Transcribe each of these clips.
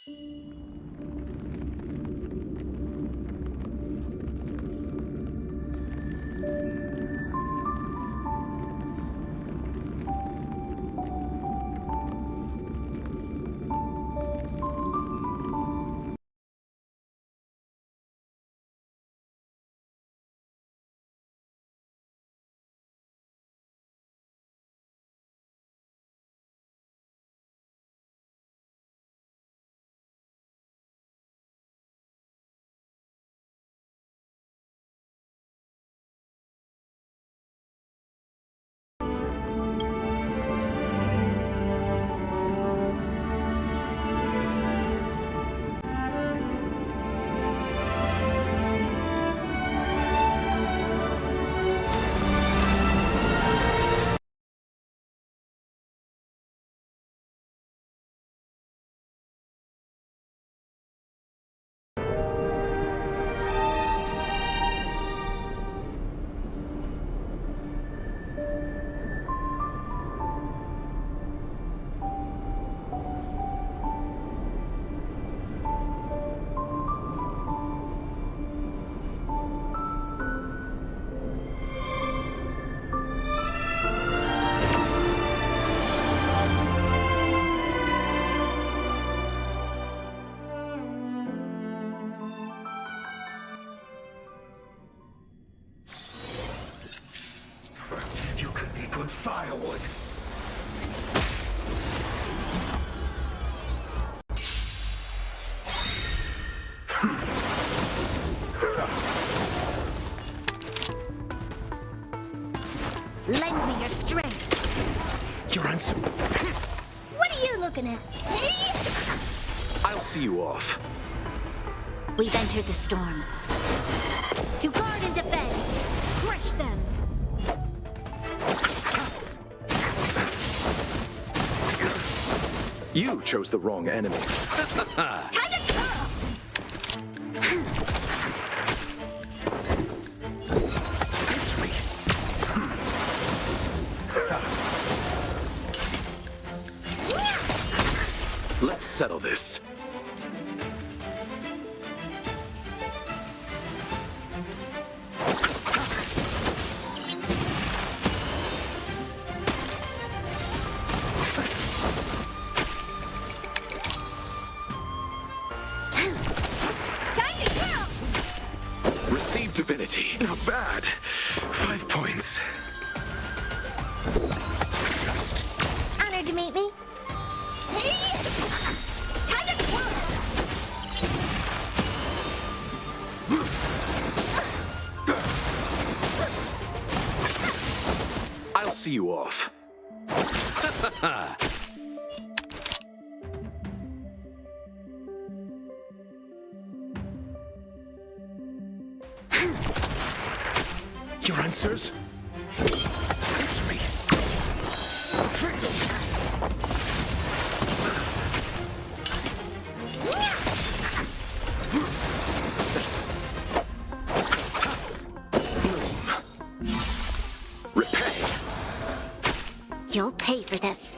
You could be good firewood. Lend me your strength. Your answer. What are you looking at? Me? I'll see you off. We've entered the storm. To guard and defend. Crush them. You chose the wrong enemy. Time to twirl! Answer me. Let's settle this. Receive divinity. Not bad. 5 points. Just. Honored to meet me. Time to twirl! I'll see you off. Your answers? Answer me. Repay. You'll pay for this.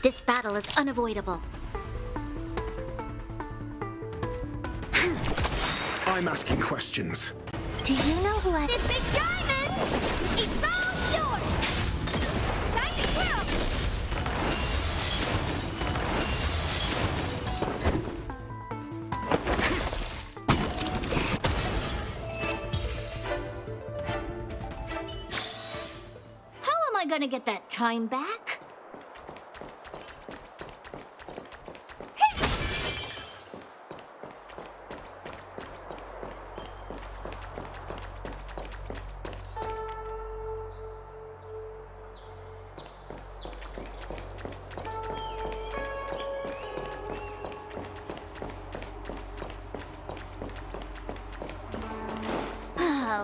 This battle is unavoidable. I'm asking questions. Do you know who I... This big diamond! It's all yours! Time to whirl! How am I gonna get that time back?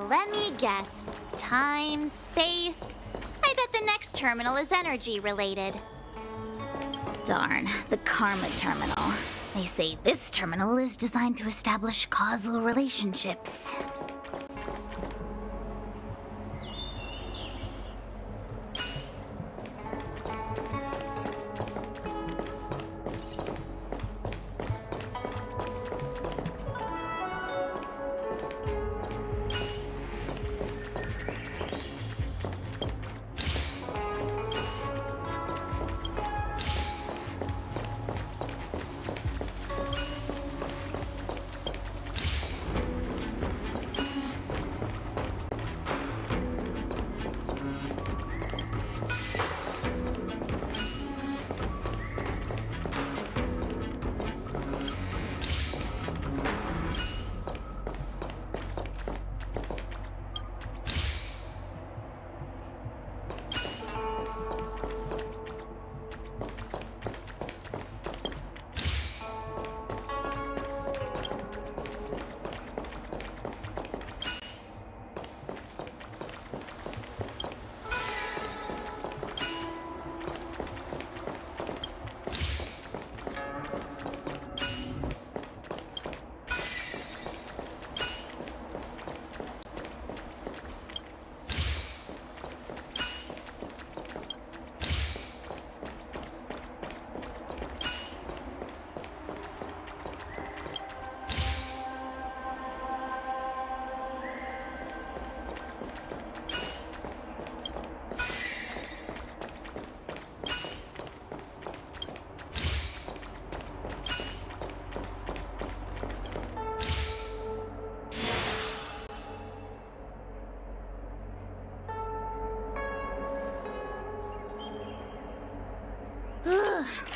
Let me guess. Time, space. I bet the next terminal is energy related. Darn, the Karma Terminal. They say this terminal is designed to establish causal relationships.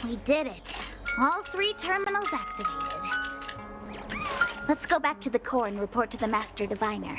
We did it. All 3 terminals activated. Let's go back to the core and report to the Master Diviner.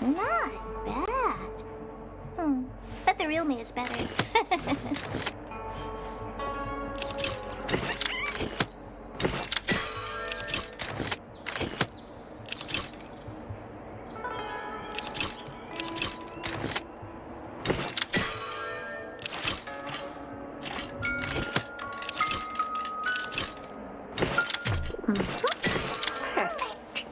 Not bad. But the real me is better. Perfect.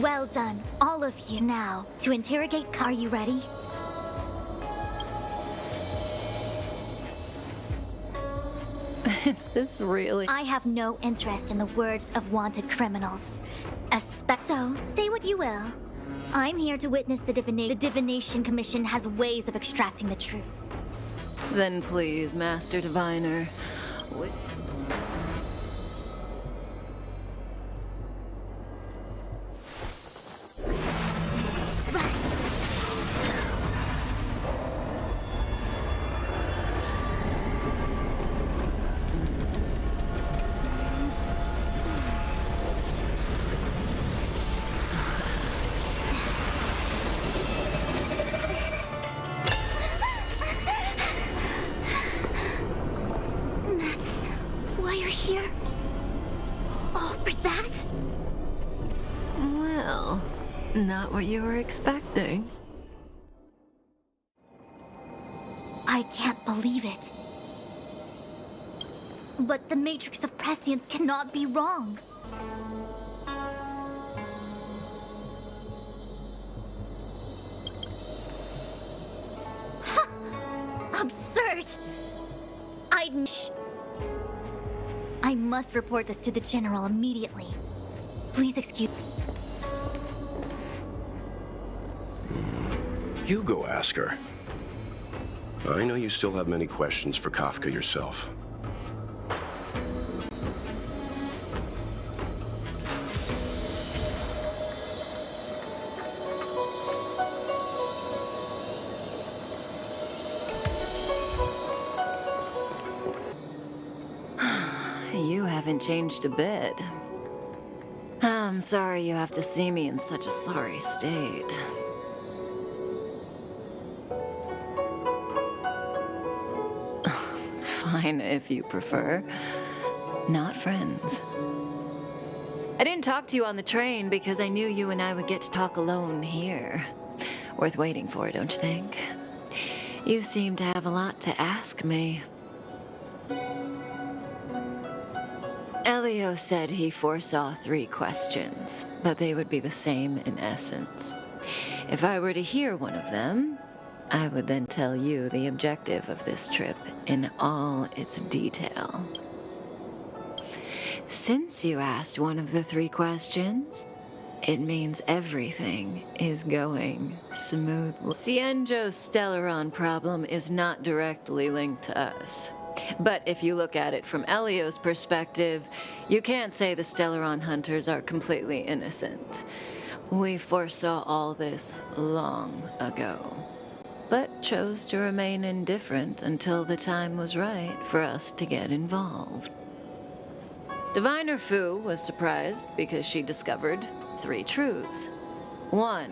Well done, all of you. Now, to interrogate, are you ready? Is this really? I have no interest in the words of wanted criminals. So, say what you will. I'm here to witness the divination. The Divination Commission has ways of extracting the truth. Then please, Master Diviner. That's why you're here? All for that? Well, not what you were expecting. I can't believe it. But the Matrix of Prescience cannot be wrong. Absurd! I must report this to the General immediately. Please excuse... You go ask her. I know you still have many questions for Kafka yourself. You haven't changed a bit. I'm sorry you have to see me in such a sorry state. Fine, if you prefer. Not friends. I didn't talk to you on the train because I knew you and I would get to talk alone here. Worth waiting for, don't you think? You seem to have a lot to ask me. Elio said he foresaw 3 questions, but they would be the same in essence. If I were to hear one of them, I would then tell you the objective of this trip in all its detail. Since you asked one of the 3 questions, it means everything is going smoothly. Cienjo's Stellaron problem is not directly linked to us. But if you look at it from Elio's perspective, you can't say the Stellaron hunters are completely innocent. We foresaw all this long ago, but chose to remain indifferent until the time was right for us to get involved. Diviner Fu was surprised because she discovered 3 truths. 1,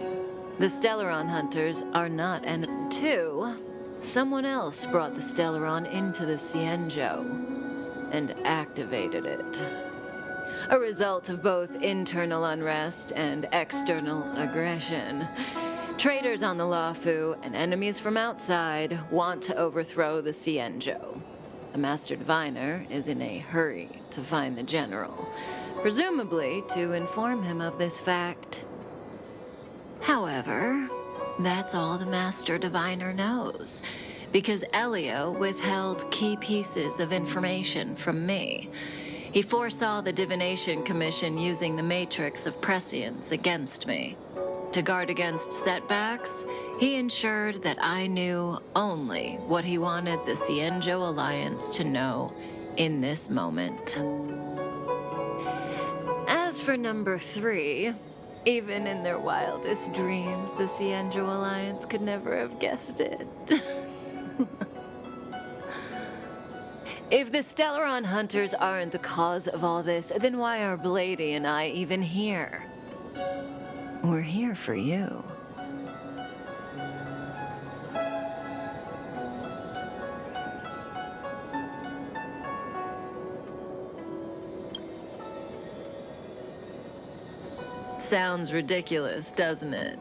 the Stellaron hunters are not and 2, someone else brought the Stellaron into the Cienjo and activated it. A result of both internal unrest and external aggression. Traitors on the Luofu and enemies from outside want to overthrow the Cienjo. The Master Diviner is in a hurry to find the General, presumably to inform him of this fact. However, that's all the Master Diviner knows, because Elio withheld key pieces of information from me. He foresaw the Divination Commission using the Matrix of Prescience against me. To guard against setbacks, he ensured that I knew only what he wanted the Cienjo Alliance to know in this moment. As for number 3, even in their wildest dreams, the Cienjo Alliance could never have guessed it. If the Stellaron hunters aren't the cause of all this, then why are Blady and I even here? We're here for you. Sounds ridiculous, doesn't it?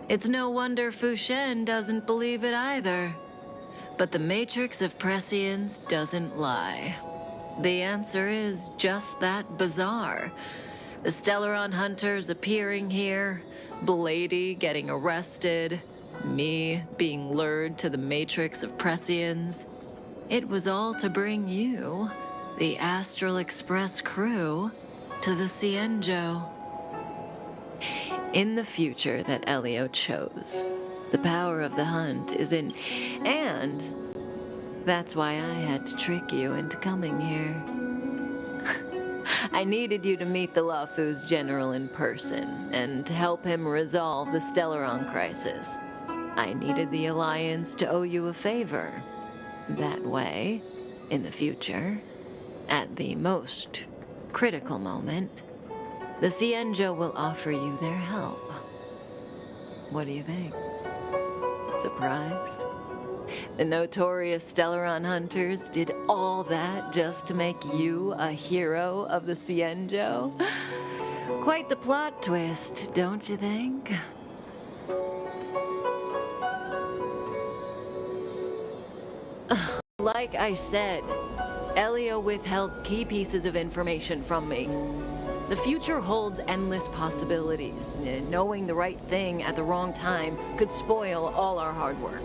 It's no wonder Fushen doesn't believe it either. But the Matrix of Prescience doesn't lie. The answer is just that bizarre. The Stellaron hunters appearing here, Blady getting arrested, me being lured to the Matrix of Prescience. It was all to bring you, the Astral Express crew, to the Cienjo. In the future that Elio chose, the power of the hunt is in... And that's why I had to trick you into coming here. I needed you to meet the Lafu's general in person and to help him resolve the Stellaron crisis. I needed the Alliance to owe you a favor. That way, in the future, at the most critical moment, the Cienjo will offer you their help. What do you think? Surprised? The notorious Stellaron hunters did all that just to make you a hero of the Cienjo? Quite the plot twist, don't you think? Like I said, Elio withheld key pieces of information from me. The future holds endless possibilities. Knowing the right thing at the wrong time could spoil all our hard work.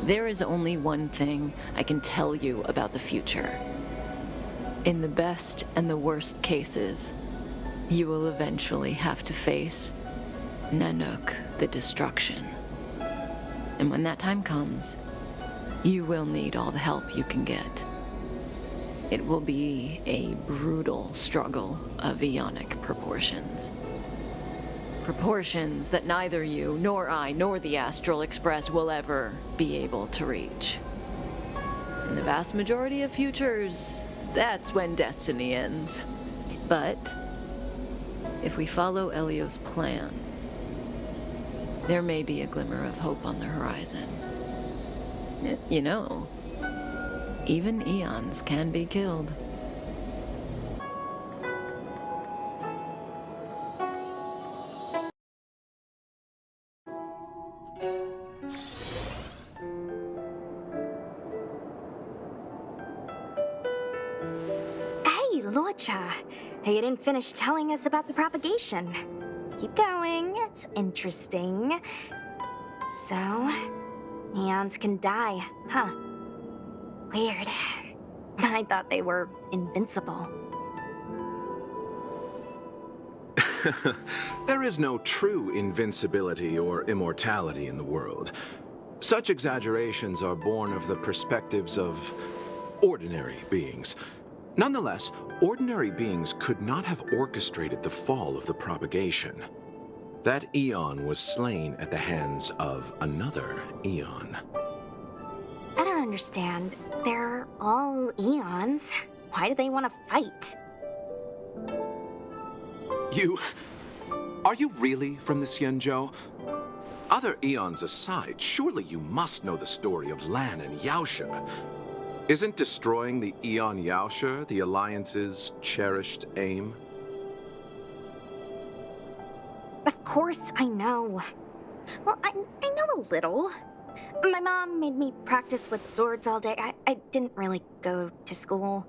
There is only one thing I can tell you about the future. In the best and the worst cases, you will eventually have to face Nanook, the destruction. And when that time comes, you will need all the help you can get. It will be a brutal struggle of Ionic proportions. Proportions that neither you, nor I, nor the Astral Express will ever be able to reach. In the vast majority of futures, that's when destiny ends. But if we follow Elio's plan, there may be a glimmer of hope on the horizon. You know, even eons can be killed. Hey, Lorcha. You didn't finish telling us about the propagation. Keep going, it's interesting. So, eons can die, huh? Weird. I thought they were invincible. There is no true invincibility or immortality in the world. Such exaggerations are born of the perspectives of ordinary beings. Nonetheless, ordinary beings could not have orchestrated the fall of the propagation. That eon was slain at the hands of another eon. I don't understand. They're all eons. Why do they want to fight? Are you really from the Cienjo? Other eons aside, surely you must know the story of Lan and Yaosha. Isn't destroying the Eon Yaosha the Alliance's cherished aim? Of course I know. Well, I know a little. My mom made me practice with swords all day. I didn't really go to school.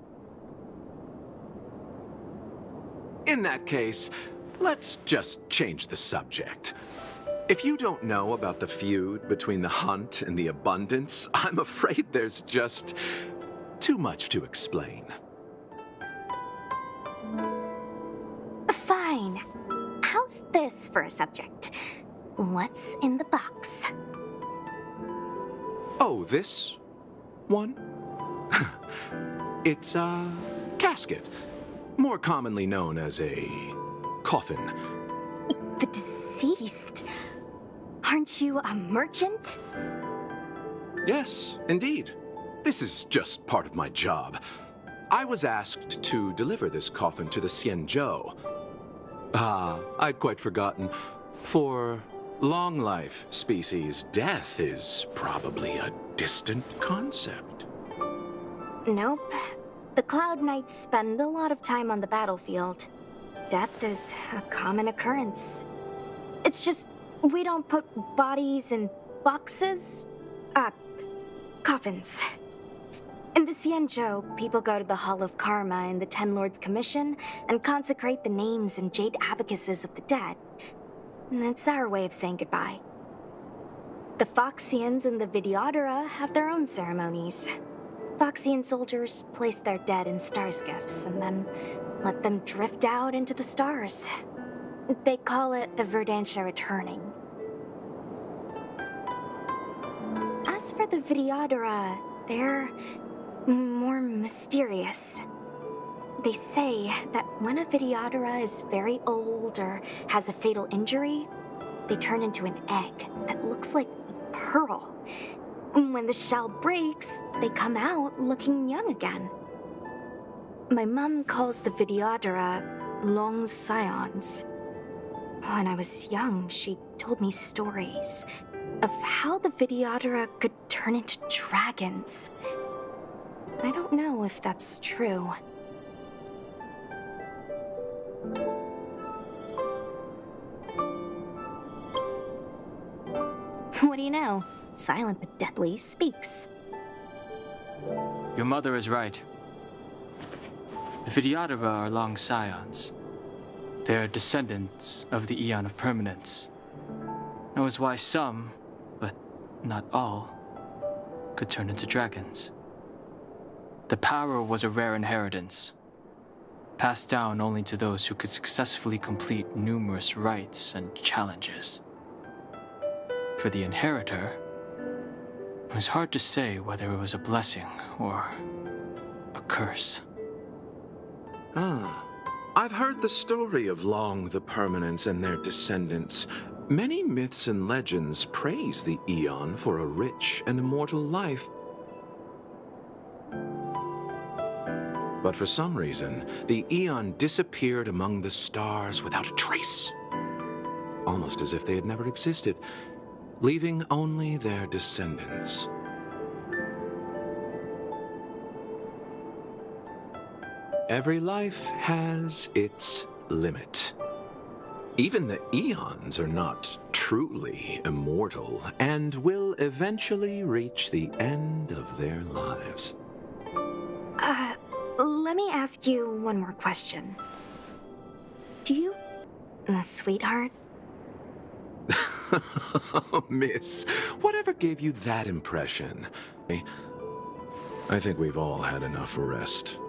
In that case, let's just change the subject. If you don't know about the feud between the Hunt and the Abundance, I'm afraid there's just too much to explain. Fine. How's this for a subject? What's in the box? Oh, this one? It's a casket, more commonly known as a coffin. The deceased? Aren't you a merchant? Yes, indeed. This is just part of my job. I was asked to deliver this coffin to the Cienjo. Ah, I'd quite forgotten. For long life species, death is probably a distant concept. Nope. The Cloud Knights spend a lot of time on the battlefield. Death is a common occurrence. It's just, we don't put bodies in boxes? Coffins. In the Xianzhou, people go to the Hall of Karma in the Ten Lords Commission and consecrate the names and jade abacuses of the dead. It's our way of saying goodbye. The Foxians and the Videodora have their own ceremonies. Foxian soldiers place their dead in star skiffs and then let them drift out into the stars. They call it the Verdantia returning. As for the Videodora, they're more mysterious. They say that when a Videodora is very old or has a fatal injury, they turn into an egg that looks like a pearl. When the shell breaks, they come out looking young again. My mom calls the Videodora long scions. When I was young, she told me stories of how the Videodora could turn into dragons. I don't know if that's true. What do you know? Silent but deadly speaks. Your mother is right. The Videodora are long scions. They are descendants of the Eon of Permanence. That was why some, but not all, could turn into dragons. The power was a rare inheritance, passed down only to those who could successfully complete numerous rites and challenges. For the inheritor, it was hard to say whether it was a blessing or a curse. I've heard the story of Long the Permanence and their descendants. Many myths and legends praise the Eon for a rich and immortal life. But for some reason, the Eon disappeared among the stars without a trace. Almost as if they had never existed, leaving only their descendants. Every life has its limit. Even the Eons are not truly immortal and will eventually reach the end of their lives. Let me ask you one more question. Do you... sweetheart? Miss, whatever gave you that impression? I think we've all had enough rest.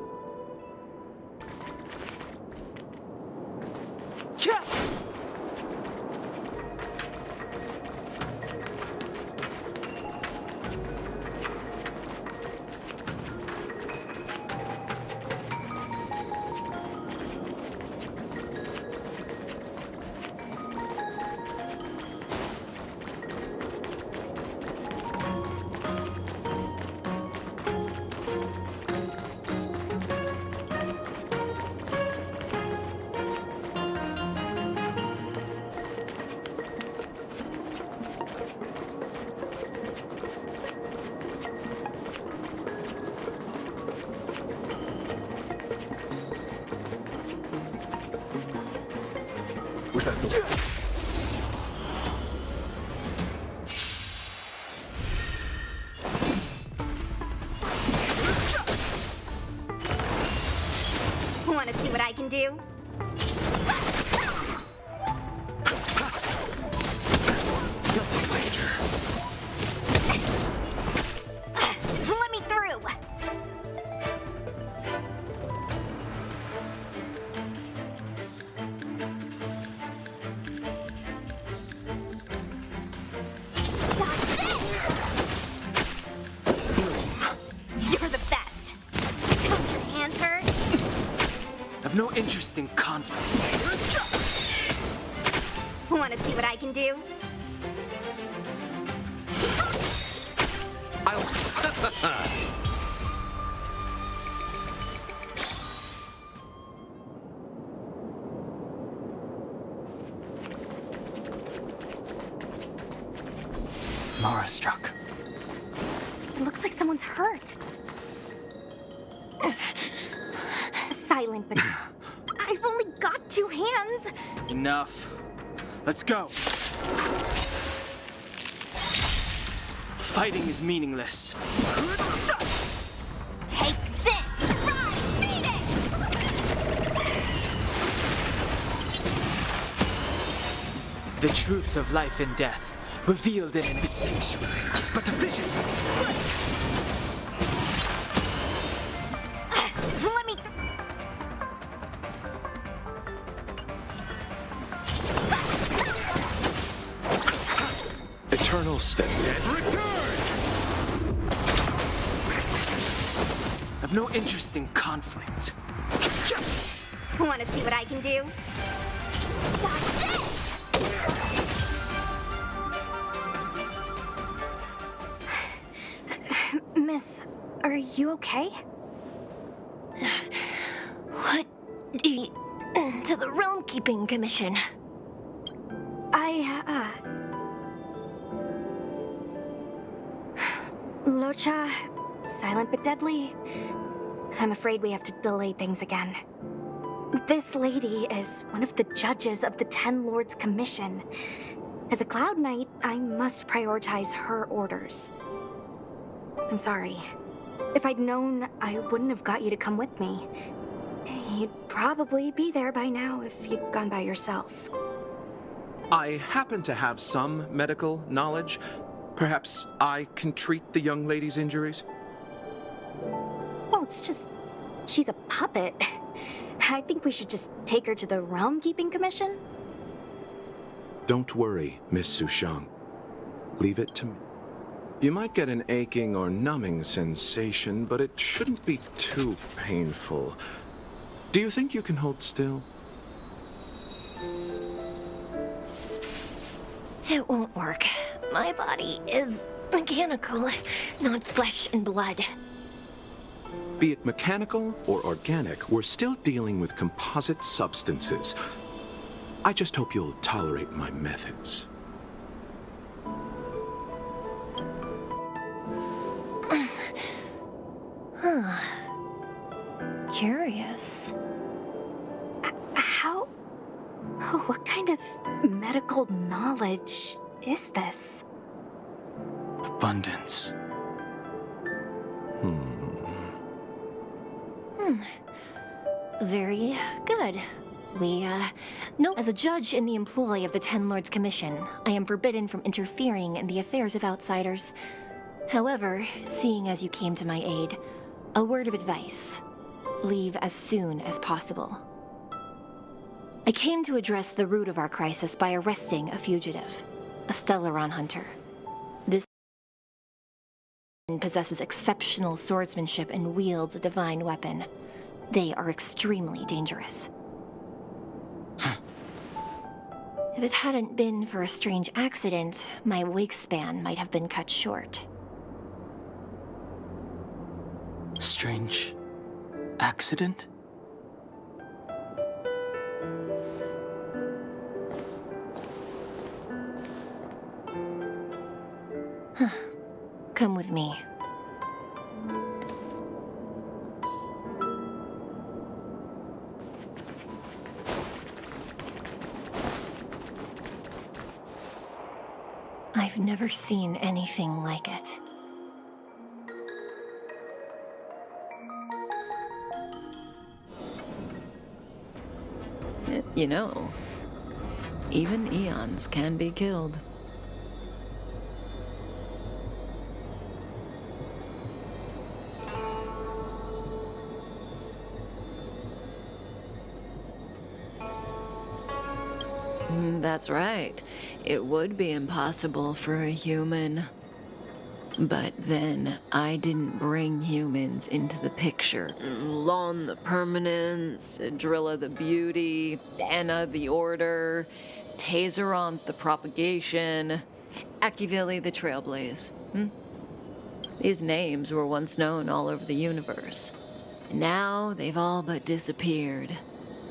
Want to see what I can do? Let me through! You're the best! Don't your hands hurt? I've no interest in conflict. Want to see what I can do? Mara struck. It looks like someone's hurt. silent, but I've only got 2 hands. Enough. Let's go. Fighting is meaningless. Take this! Rise, Phoenix! The truth of life and death, revealed in the sanctuary, is but a vision. Let me... Eternal steady. I've no interest in conflict. Want to see what I can do? Got this! Miss, are you okay? What to the Realm Keeping Commission? Locha, silent but deadly. I'm afraid we have to delay things again. This lady is one of the judges of the Ten Lords Commission. As a Cloud Knight, I must prioritize her orders. I'm sorry. If I'd known, I wouldn't have got you to come with me. You'd probably be there by now if you'd gone by yourself. I happen to have some medical knowledge. Perhaps I can treat the young lady's injuries? Well, it's just... she's a puppet. I think we should just take her to the Realm Keeping Commission. Don't worry, Miss Sushang. Leave it to me. You might get an aching or numbing sensation, but it shouldn't be too painful. Do you think you can hold still? It won't work. My body is mechanical, not flesh and blood. Be it mechanical or organic, we're still dealing with composite substances. I just hope you'll tolerate my methods. Curious. How... oh, what kind of medical knowledge is this? Abundance. Very good. We, no. As a judge in the employ of the Ten Lords Commission, I am forbidden from interfering in the affairs of outsiders. However, seeing as you came to my aid, a word of advice. Leave as soon as possible. I came to address the root of our crisis by arresting a fugitive, a Stellaron hunter. This possesses exceptional swordsmanship and wields a divine weapon. They are extremely dangerous. If it hadn't been for a strange accident, my wakespan might have been cut short. Strange accident? Come with me. I've never seen anything like it. You know, even eons can be killed. That's right. It would be impossible for a human. But then, I didn't bring humans into the picture. Lon the Permanence, Drilla the Beauty, Anna the Order, Tazeronth the Propagation, Akivili the Trailblaze. These names were once known all over the universe. Now, they've all but disappeared,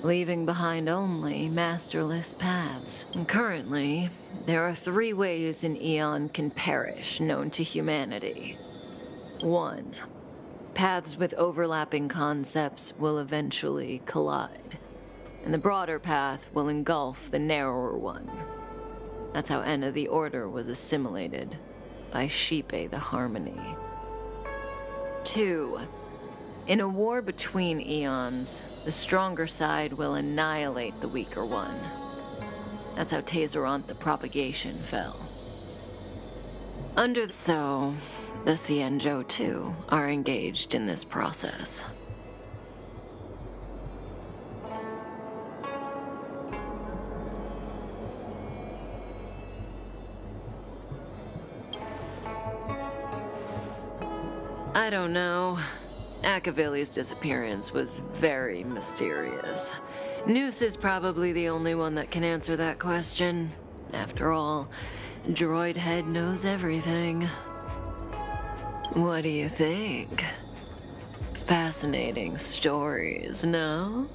leaving behind only masterless paths. And currently, there are 3 ways an eon can perish known to humanity. 1. Paths with overlapping concepts will eventually collide, and the broader path will engulf the narrower one. That's how Enna the Order was assimilated, by Xipe the Harmony. 2. In a war between eons, the stronger side will annihilate the weaker one. That's how Tazeraunth the Propagation fell. So, the Xianzhou too are engaged in this process. I don't know. Akavili's disappearance was very mysterious. Noose is probably the only one that can answer that question. After all, Droid Head knows everything. What do you think? Fascinating stories, no?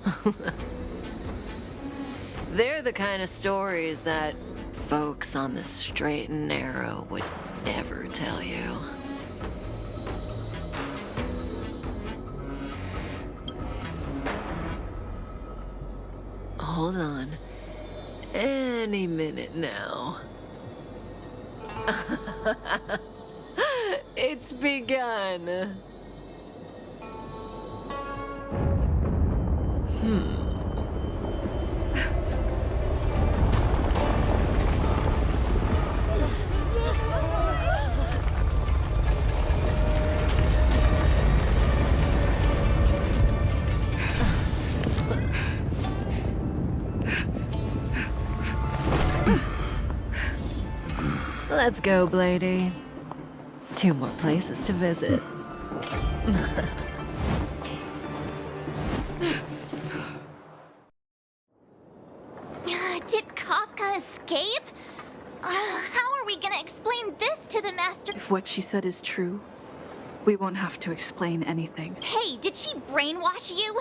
They're the kind of stories that folks on the straight and narrow would never tell you. Hold on. Any minute now. It's begun. Let's go, Blady. 2 more places to visit. Did Kafka escape? How are we gonna explain this to the Master? If what she said is true, we won't have to explain anything. Hey, did she brainwash you?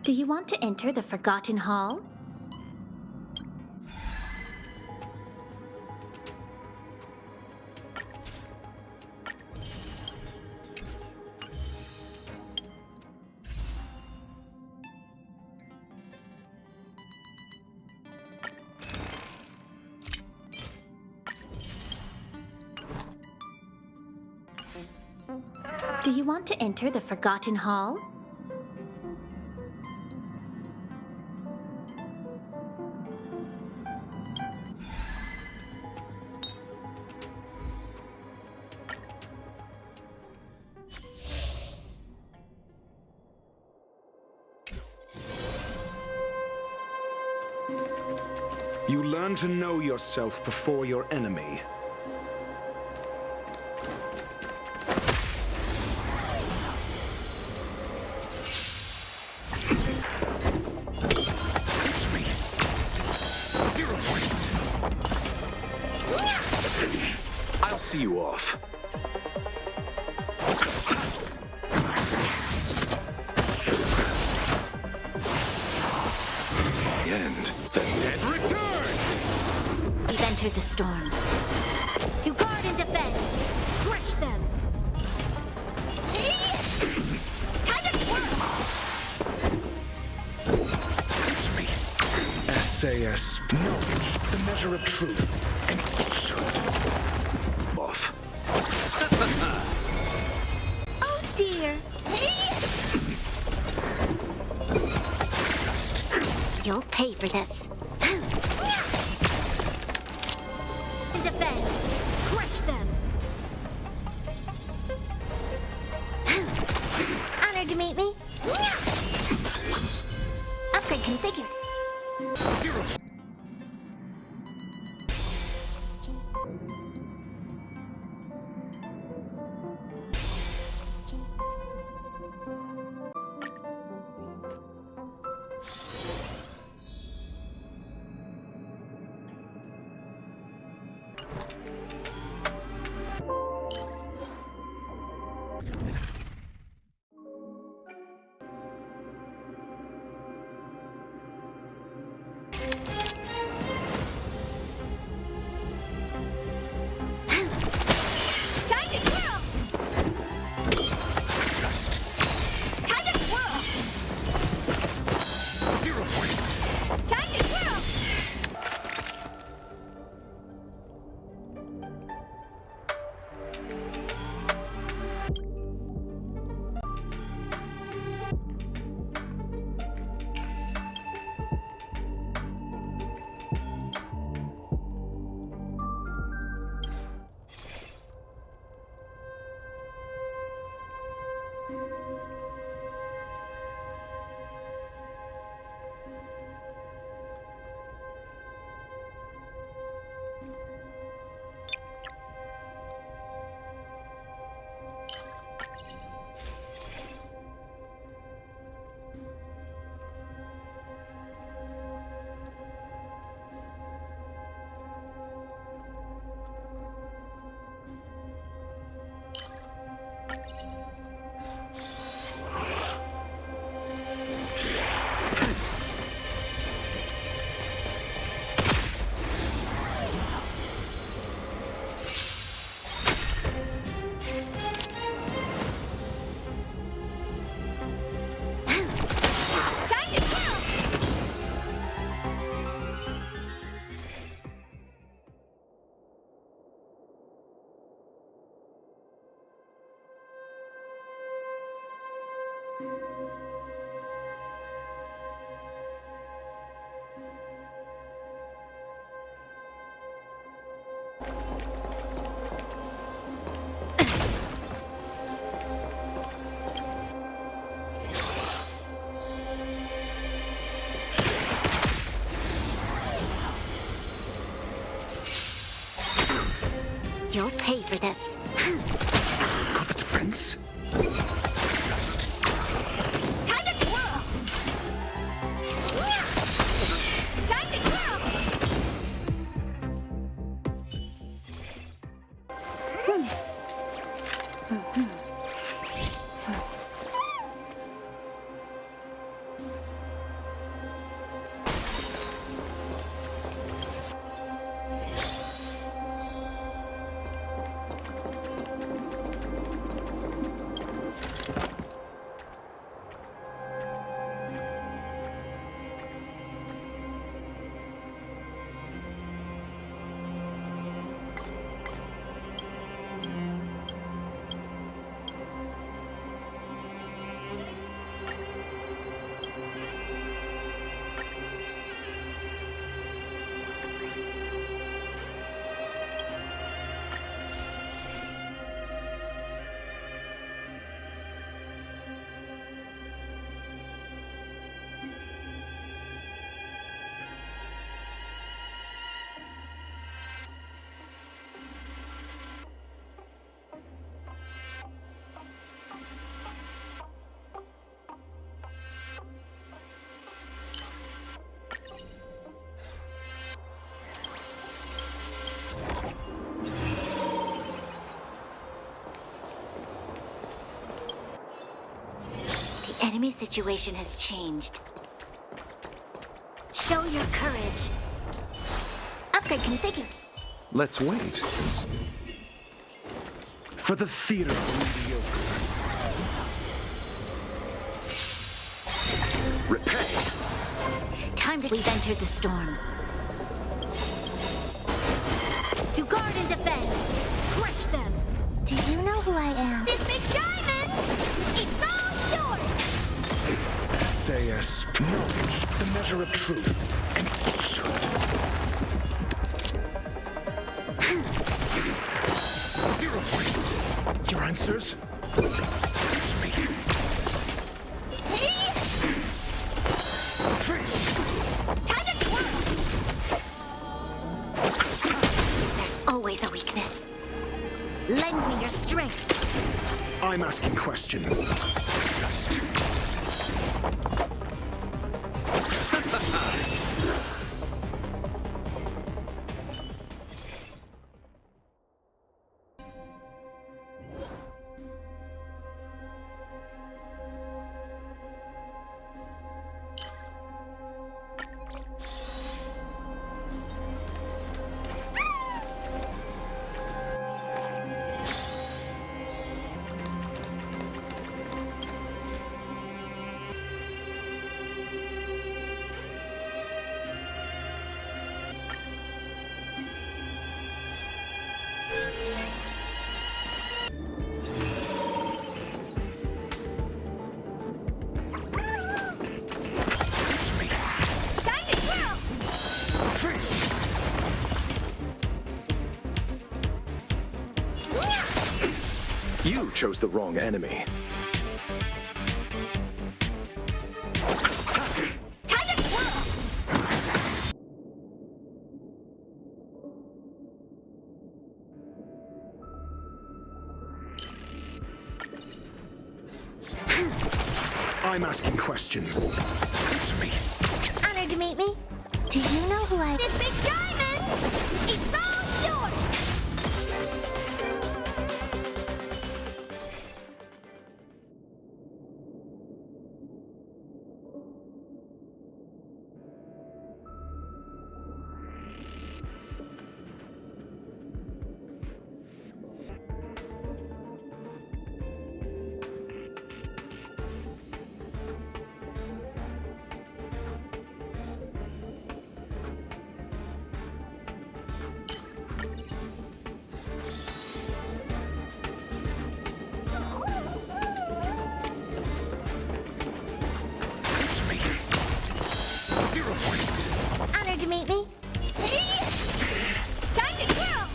Do you want to enter the Forgotten Hall? Do you want to enter the Forgotten Hall? You learn to know yourself before your enemy. see you off. The end. The dead return! We've entered the storm. To guard and defend! Crush them! Time to twirl! Answer me. SAS. Knowledge, the measure of truth and falsehood. Off. Oh dear! You'll pay for this. Defend! Crush them! Honored to meet me. Upgrade configured. Zero. Time to twirl! Time to twirl! Zero points. Time to twirl! You'll pay for this. Got the defense? Time to twirl! Time to twirl! The enemy situation has changed. Show your courage. Upgrade configured. Let's wait, since... For the theater of the mediocre. Repay! Time to... We've entered the storm. To guard and defend! Crush them! Do you know who I am? This big diamond! It's all yours! SAS knowledge, the measure of truth and falsehood. 0 points. Your answers? Answer me. 3. Time to twirl! There's always a weakness. Lend me your strength. I'm asking questions. Just. You chose the wrong enemy. Time to twirl! I'm asking questions. Answer me. Honored to meet me. Do you know who I... This big diamond! It's all yours! Answer me. 0 points. Honored to meet me. Time to twirl!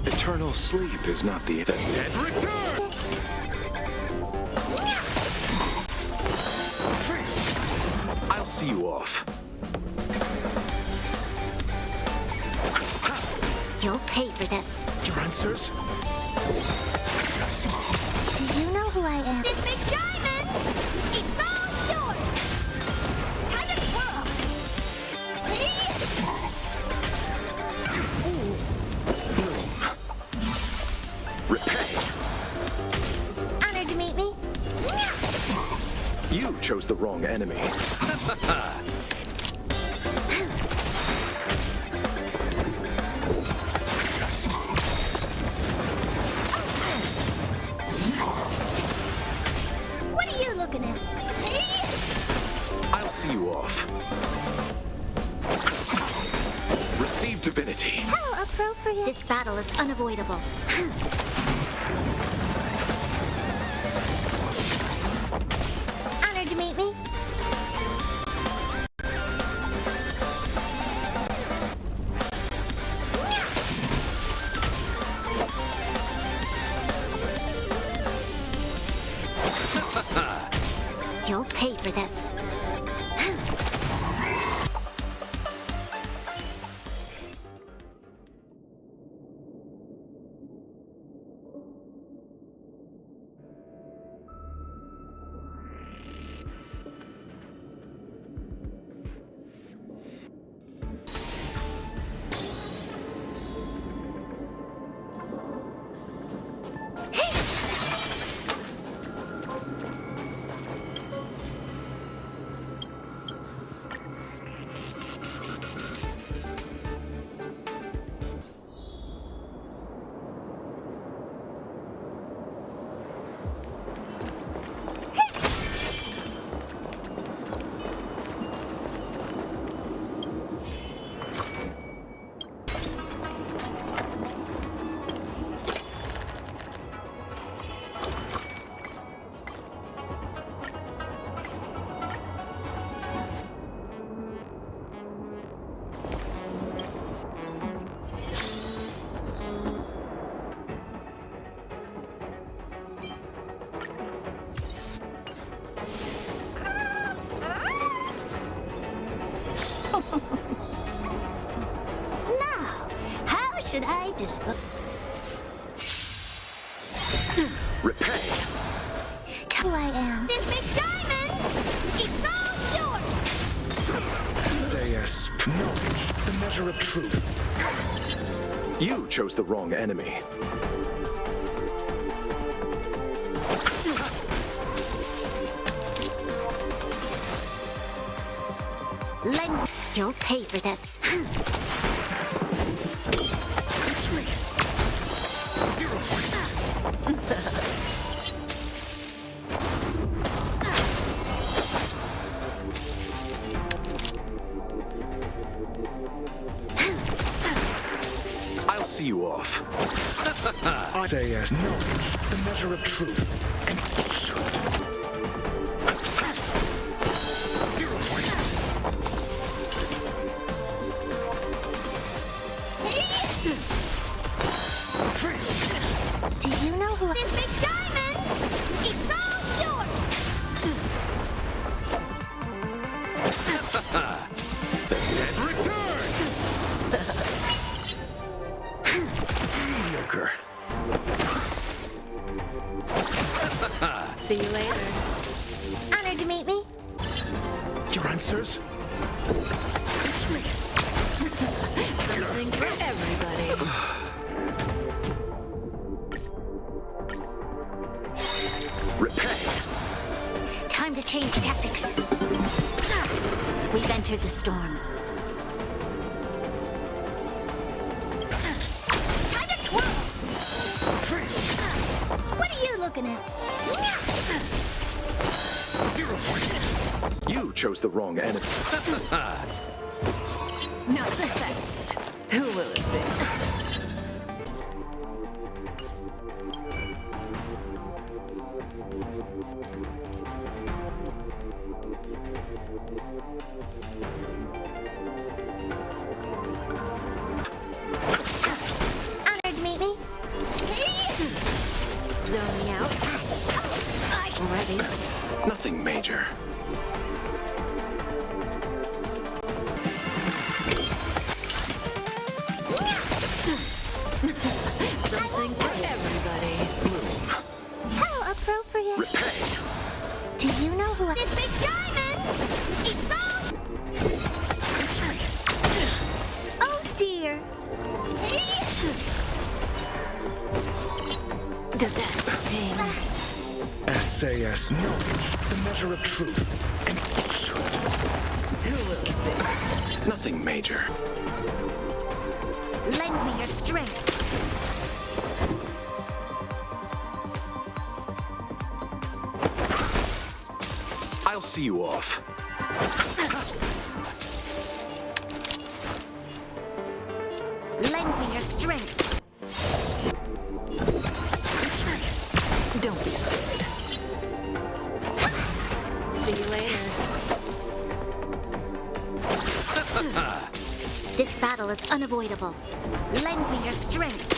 Eternal sleep is not the dead return! I'll see you off. You'll pay for this. Your answers? Just. Do you know who I am? This big diamond! It's all yours! Time to twirl! Repay! Honored to meet me. You chose the wrong enemy. What are you looking at? I'll see you off. divinity. How appropriate. This battle is unavoidable. Honored to meet me. You'll pay for this. Now, how should I dispose? Repay. Who I am. This big diamond! It's all yours! Sayest knowledge, the measure of truth. You chose the wrong enemy. Lend. You'll pay for this. I'll see you off. Sayest knowledge, the measure of truth and falsehood. 0 points. Do you know who? This big diamond! It's all yours! Mediocre. See you later. Honored to meet me. Your answers? Something for everybody. Repay. Time to change tactics. We've entered the storm. Time to twirl! What are you looking at? 0 points. You chose the wrong enemy. Not so fast. Who will it be? Honored to meet me. Zone me out. Ready? Nothing major. Something for everybody. Bloom. How appropriate. Repay. Do you know who I... This big diamond! It's all... Oh dear. Does that sting? Sayest knowledge, the measure of truth and falsehood. Who will it be? Nothing major. Lend me your strength. I'll see you off. Lend me your strength. Don't be scared. See you later. This battle is unavoidable. Lend me your strength.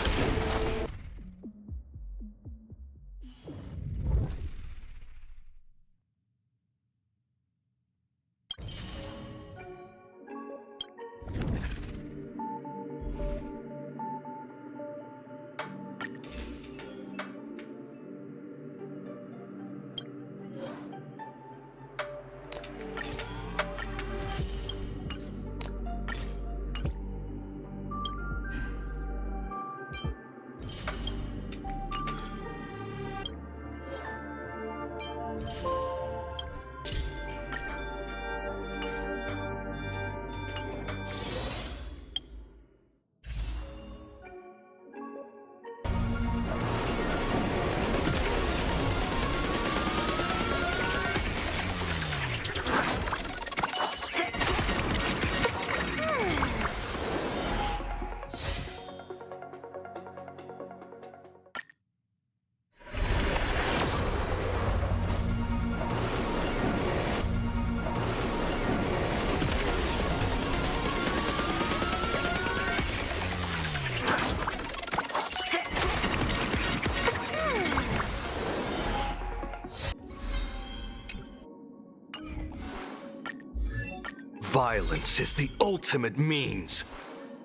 Violence is the ultimate means,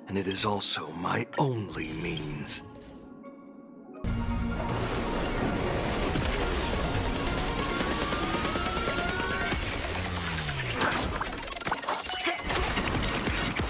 and it is also my only means.